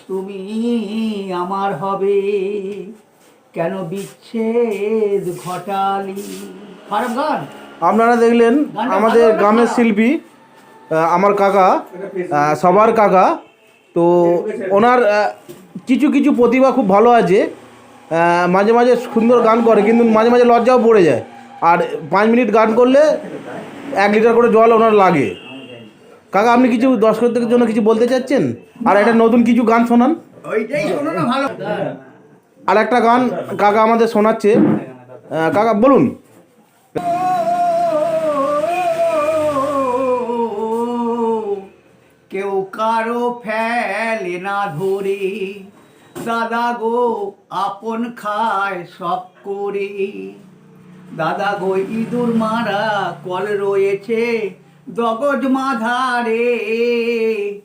তুমি আমার হবে, কেন বিচ্ছেদ ঘটালি। খারাপ গান। আপনারা দেখলেন আমাদের গ্রামের শিল্পী আমার কাকা, সবার কাকা। তো ওনার কিছু কিছু প্রতিভা খুব ভালো আছে, মাঝে মাঝে সুন্দর গান করে, কিন্তু মাঝে মাঝে লজ্জাও পড়ে যায়। আর 5 মিনিট গান করলে 1 লিটার করে জল ওনার লাগে। কাকা, আপনি কিছু দর্শকদের জন্য কিছু বলতে চাচ্ছেন? আর একটা নতুন কিছু গান শোনান। ওইটাই শোনো না, ভালো। আর একটা গান কাকা আমাদের শোনাচ্ছে। কাকা বলুন। কেউ কারো ফেলে না ধরে, দাদা গো আপন খায় সব করে। দাদা গো ইঁদুর মারা কল রয়েছে দগজ মাধারে।